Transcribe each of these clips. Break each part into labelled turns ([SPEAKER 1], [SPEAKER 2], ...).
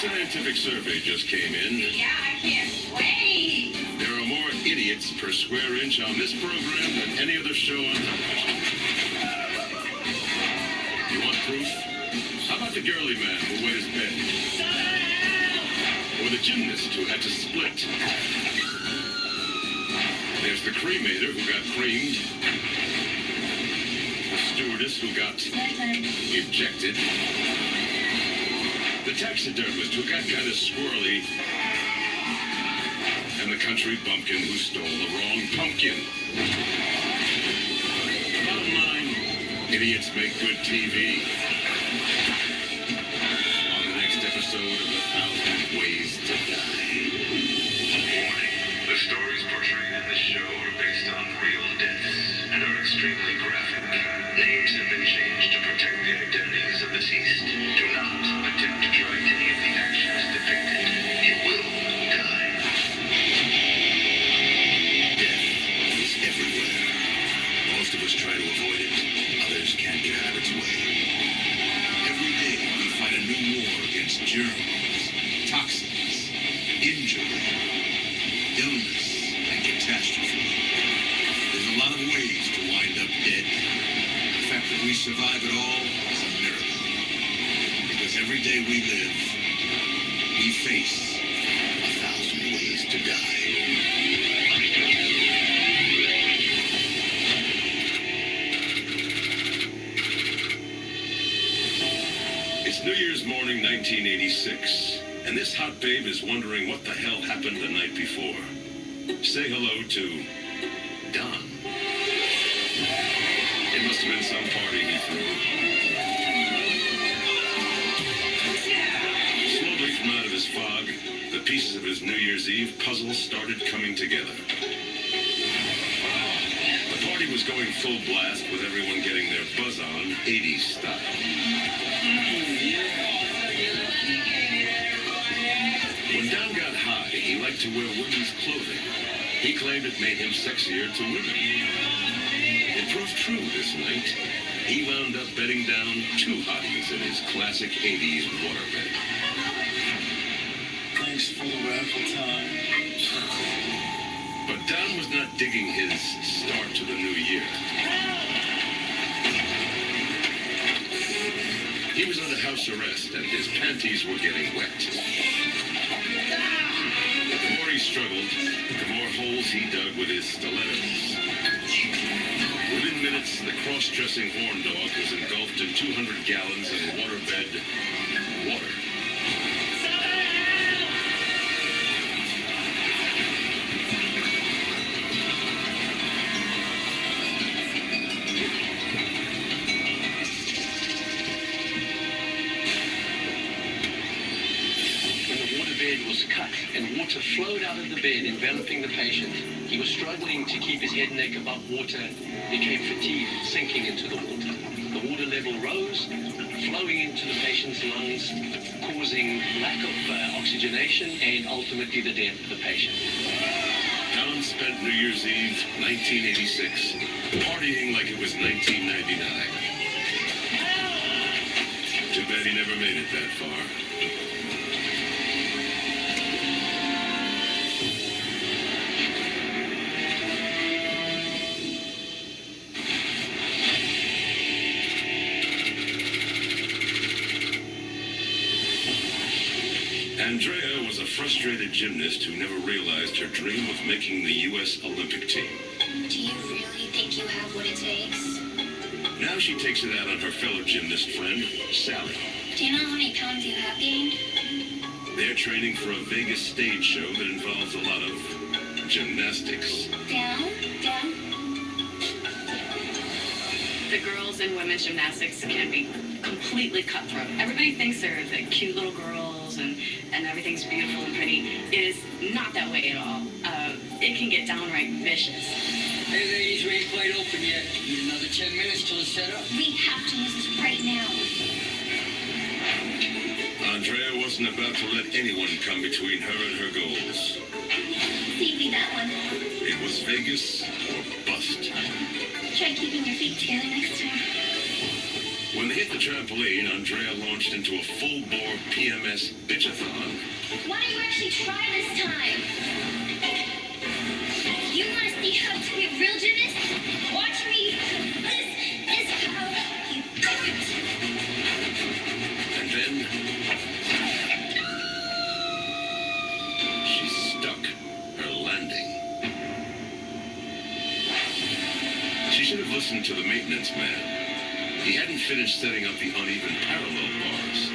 [SPEAKER 1] scientific survey just came in.
[SPEAKER 2] Yeah, I can't wait.
[SPEAKER 1] There are more idiots per square inch on this program than any other show on television. You want proof? How about the girly man who wet his bed? Or the gymnast who had to split? There's the cremator who got creamed. The stewardess who got ejected. The taxidermist who got kind of squirrely. And the country bumpkin who stole the wrong pumpkin. Bottom line, idiots make good TV. On the next episode of 1,000 Ways to Die.
[SPEAKER 3] Warning. The stories portrayed in this show are based on real deaths and are extremely graphic. Names have been changed to protect the identities of the deceased. Do not attempt to try any of the actions depicted. You will die.
[SPEAKER 4] Death is everywhere. Most of us try to avoid it. Others can't get out of its way. Every day we fight a new war against germs, toxins, injury, illness, and catastrophe. There's a lot of ways to wind up dead. The fact that we survive it all is a miracle. Because every day we live, we face 1,000 ways to die.
[SPEAKER 1] It's New Year's morning, 1986, and this hot babe is wondering what the hell happened the night before. Say hello to Don. It must have been some party he threw. Slowly from out of his fog, the pieces of his New Year's Eve puzzle started coming together. The party was going full blast with everyone getting their buzz on, 80s style. When Don got high, he liked to wear women's clothing. He claimed it made him sexier to women. It proved true this night. He wound up bedding down 2 hotties in his classic 80s waterbed.
[SPEAKER 5] Thanks for the raffle time.
[SPEAKER 1] But Don was not digging his start to the new year. He was under house arrest and his panties were getting wet. The more he struggled, the more holes he dug with his stilettos. Within minutes, the cross-dressing horn dog was engulfed in 200 gallons of waterbed water.
[SPEAKER 6] Was cut and water flowed out of the bed, enveloping the patient. He was struggling to keep his head and neck above water, became fatigued, sinking into the water. The water level rose, flowing into the patient's lungs, causing lack of oxygenation and ultimately the death of the patient.
[SPEAKER 1] Don spent New Year's Eve, 1986, partying like it was 1999. Too bad he never made it that far. Andrea was a frustrated gymnast who never realized her dream of making the U.S. Olympic team.
[SPEAKER 7] Do you really think you have what it takes?
[SPEAKER 1] Now she takes it out on her fellow gymnast friend, Sally.
[SPEAKER 7] Do you know how many pounds you have gained?
[SPEAKER 1] They're training for a Vegas stage show that involves a lot of gymnastics.
[SPEAKER 7] Down, down.
[SPEAKER 2] The girls in women's gymnastics can be completely cutthroat. Everybody thinks they're the cute little girls and everything's beautiful and pretty. It is not that way at all. It can get downright vicious.
[SPEAKER 5] Hey ladies, we ain't quite open yet. Need another 10 minutes till it's set up.
[SPEAKER 7] We have to use this right now.
[SPEAKER 1] Andrea wasn't about to let anyone come between her and her goals.
[SPEAKER 7] See that one.
[SPEAKER 1] It was Vegas or bust.
[SPEAKER 7] Try keeping your feet together next time.
[SPEAKER 1] When they hit the trampoline, Andrea launched into a full-bore PMS bitchathon.
[SPEAKER 7] Why don't you actually try this time? You want to see how to be a real gymnast? Watch me. This is how you do it.
[SPEAKER 1] And then she stuck her landing. She should have listened to the maintenance man. He hadn't finished setting up the uneven parallel bars.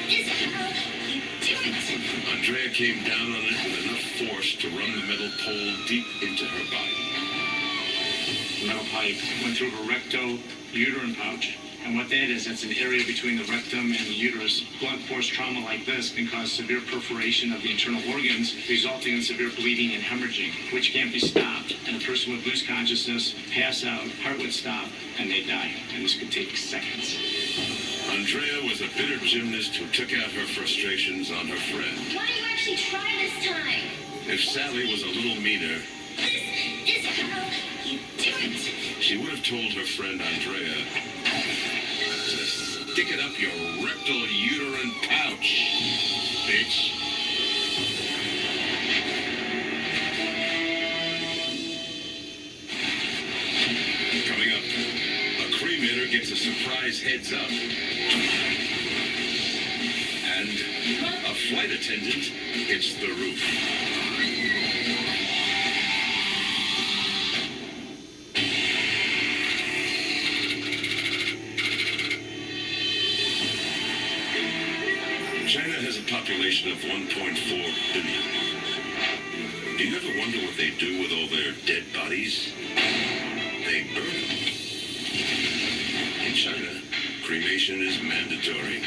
[SPEAKER 7] This is how you do it.
[SPEAKER 1] Andrea came down on it with enough force to run the metal pole deep into her body.
[SPEAKER 8] The metal pipe went through her recto-uterine pouch. And what that is, that's an area between the rectum and the uterus. Blunt force trauma like this can cause severe perforation of the internal organs, resulting in severe bleeding and hemorrhaging, which can't be stopped. And a person would lose consciousness, pass out, heart would stop, and they'd die. And this could take seconds.
[SPEAKER 1] Andrea was a bitter gymnast who took out her frustrations on her friend.
[SPEAKER 7] Why don't you actually try this time?
[SPEAKER 1] If Sally was a little meaner,
[SPEAKER 7] This is how you do it.
[SPEAKER 1] she would have told her friend Andrea to stick it up your rectal uterine pouch, bitch. Coming up, a cremator gets a surprise heads up. And a flight attendant hits the roof. China has a population of 1.4 billion. Do you ever wonder what they do with all their dead bodies? They burn them. In China, cremation is mandatory.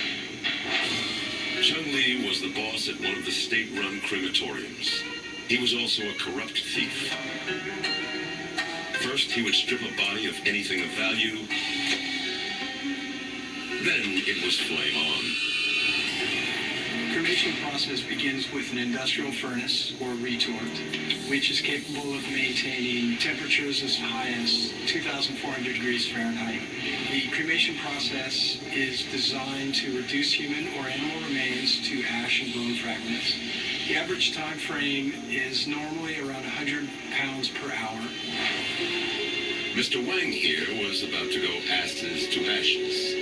[SPEAKER 1] Chung Li was the boss at one of the state-run crematoriums. He was also a corrupt thief. First, he would strip a body of anything of value. Then it was flame on.
[SPEAKER 9] The cremation process begins with an industrial furnace, or retort, which is capable of maintaining temperatures as high as 2,400 degrees Fahrenheit. The cremation process is designed to reduce human or animal remains to ash and bone fragments. The average time frame is normally around 100 pounds per hour.
[SPEAKER 1] Mr. Wang here was about to go ashes to ashes.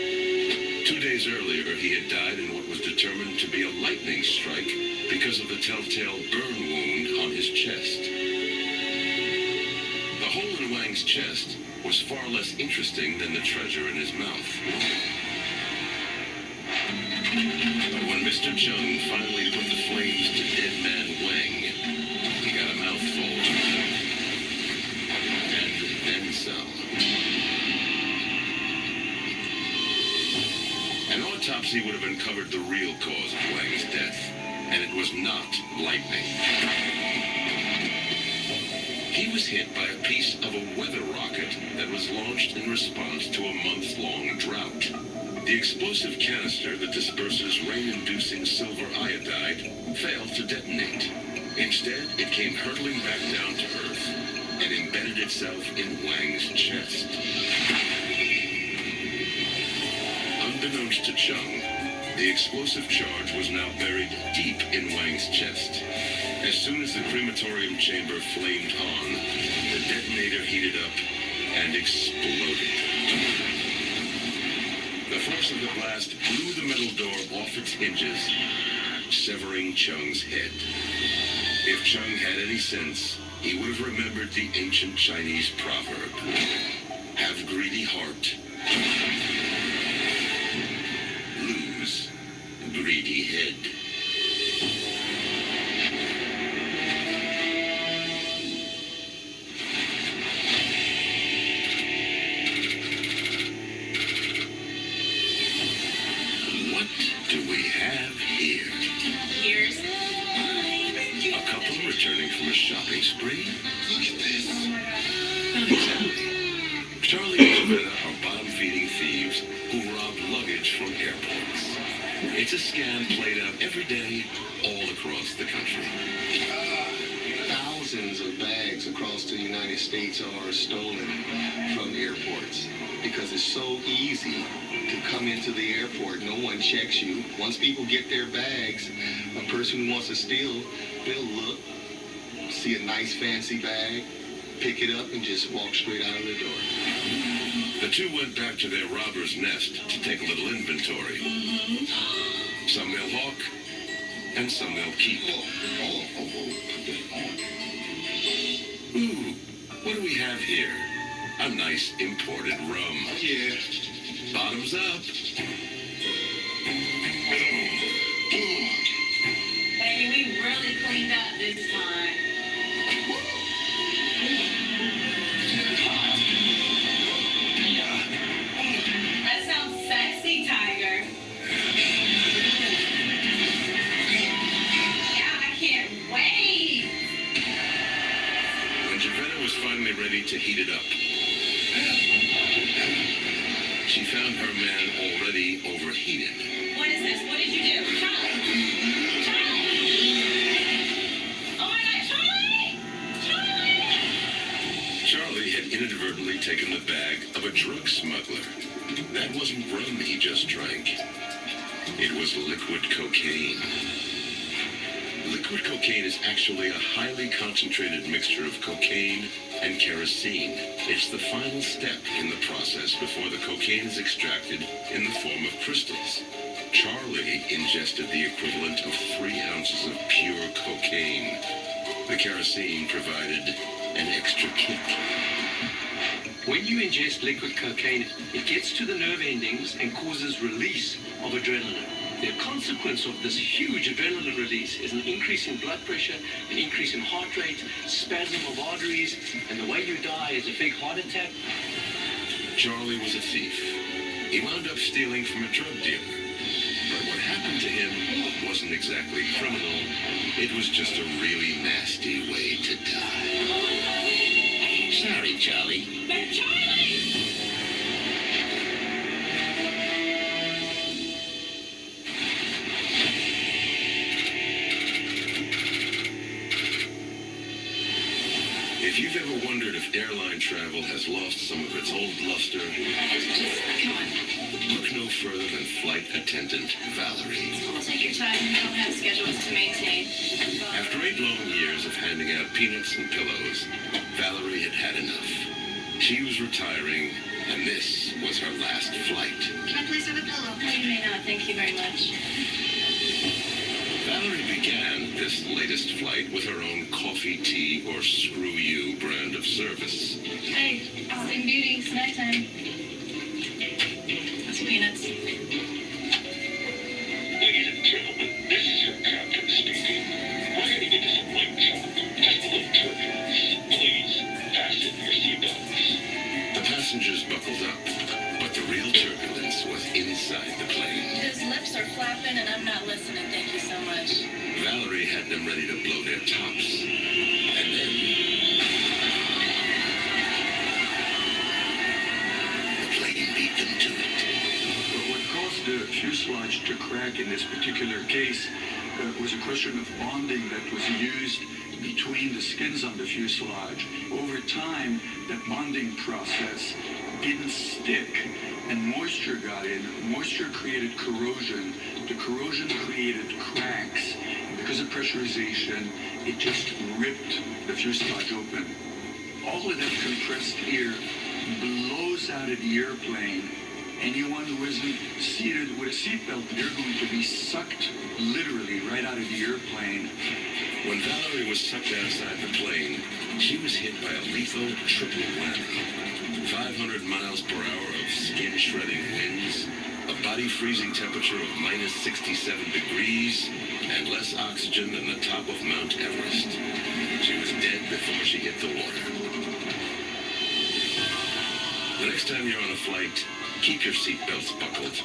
[SPEAKER 1] 2 days earlier, he had died in what was determined to be a lightning strike because of the telltale burn wound on his chest. The hole in Wang's chest was far less interesting than the treasure in his mouth. But when Mr. Chung finally put the flames to dead man Wang, he got a mouthful. And then some. An autopsy would have uncovered the real cause of Wang's death, and it was not lightning. He was hit by a piece of a weather rocket that was launched in response to a month-long drought. The explosive canister that disperses rain-inducing silver iodide failed to detonate. Instead, it came hurtling back down to Earth and embedded itself in Wang's chest. Unbeknownst to Chung, the explosive charge was now buried deep in Wang's chest. As soon as the crematorium chamber flamed on, the detonator heated up and exploded. The force of the blast blew the metal door off its hinges, severing Chung's head. If Chung had any sense, he would have remembered the ancient Chinese proverb, "Have greedy heart, lose greedy head." What do we have here?
[SPEAKER 2] Years.
[SPEAKER 1] A couple returning from a shopping spree? Look at this.
[SPEAKER 2] Oh
[SPEAKER 1] Not exactly. Charlie and Joanna are bottom-feeding thieves who rob luggage from airports. It's a scam played out every day all across the country.
[SPEAKER 10] Thousands of bags across the United States are stolen from airports. because it's so easy to come into the airport. No one checks you. Once people get their bags, a person who wants to steal, they'll look, see a nice fancy bag, pick it up, and just walk straight out of the door.
[SPEAKER 1] The two went back to their robber's nest to take a little inventory. Some they'll hawk, and some they'll keep. Ooh, what do we have here? A nice imported rum.
[SPEAKER 4] Yeah.
[SPEAKER 1] Bottoms up.
[SPEAKER 2] Baby, we really cleaned up this time. That sounds sexy, Tiger. Yeah, I can't wait.
[SPEAKER 1] When Javetta was finally ready to heat it up, she found her man already overheated.
[SPEAKER 2] What is this? What did you do? Charlie! Charlie! Oh my God, Charlie! Charlie!
[SPEAKER 1] Charlie had inadvertently taken the bag of a drug smuggler. That wasn't rum he just drank. It was liquid cocaine. Liquid cocaine is actually a highly concentrated mixture of cocaine and kerosene. It's the final step in the process before the cocaine is extracted in the form of crystals. Charlie ingested the equivalent of 3 ounces of pure cocaine. The kerosene provided an extra kick.
[SPEAKER 6] When you ingest liquid cocaine, it gets to the nerve endings and causes release of adrenaline. The consequence of this huge adrenaline release is an increase in blood pressure, an increase in heart rate, spasm of arteries, and the way you die is a big heart attack.
[SPEAKER 1] Charlie was a thief. He wound up stealing from a drug dealer. But what happened to him wasn't exactly criminal. It was just a really nasty way to die.
[SPEAKER 4] Sorry, Charlie.
[SPEAKER 2] But Charlie!
[SPEAKER 1] If you've ever wondered if airline travel has lost some of its old luster,
[SPEAKER 2] Come on.
[SPEAKER 1] look no further than flight attendant Valerie.
[SPEAKER 2] Take your time. You don't have schedules to maintain.
[SPEAKER 1] After 8 long years of handing out peanuts and pillows, Valerie had had enough. She was retiring, and this was her last flight.
[SPEAKER 7] Can I please have a pillow?
[SPEAKER 2] No, you may not. Thank you very much.
[SPEAKER 1] Valerie began this latest flight with her own coffee, tea, or screw you brand of service.
[SPEAKER 2] Hey, Sleeping Beauty, it's nighttime. That's peanuts.
[SPEAKER 3] Ladies and gentlemen, this is your captain speaking. We're heading into some light traffic and a little turbulence. Please fasten your seatbelts.
[SPEAKER 1] The passengers buckled up, but the real turbulence was inside the plane.
[SPEAKER 2] His lips are flapping and I'm not listening. Thank you so much.
[SPEAKER 1] Valerie had them ready to blow their tops. And then the plane beat them to it.
[SPEAKER 11] But what caused the fuselage to crack in this particular case was a question of bonding that was used between the skins on the fuselage. Over time, that bonding process didn't stick, and moisture got in. Moisture created corrosion. The corrosion created cracks. And because of pressurization, it just ripped the fuselage open. All of that compressed air blows out of the airplane. Anyone who isn't seated with a seatbelt, they're going to be sucked literally right out of the airplane.
[SPEAKER 1] When Valerie was sucked outside the plane, she was hit by a lethal triple whammy. 500 miles per hour of skin-shredding winds, a body-freezing temperature of minus 67 degrees, and less oxygen than the top of Mount Everest. She was dead before she hit the water. The next time you're on a flight, keep your seatbelts buckled.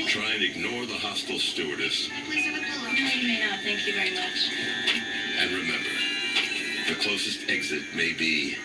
[SPEAKER 1] Try and ignore the hostile stewardess.
[SPEAKER 7] Please have a pillow.
[SPEAKER 2] No, you may not. Thank you very much.
[SPEAKER 1] And remember, the closest exit may be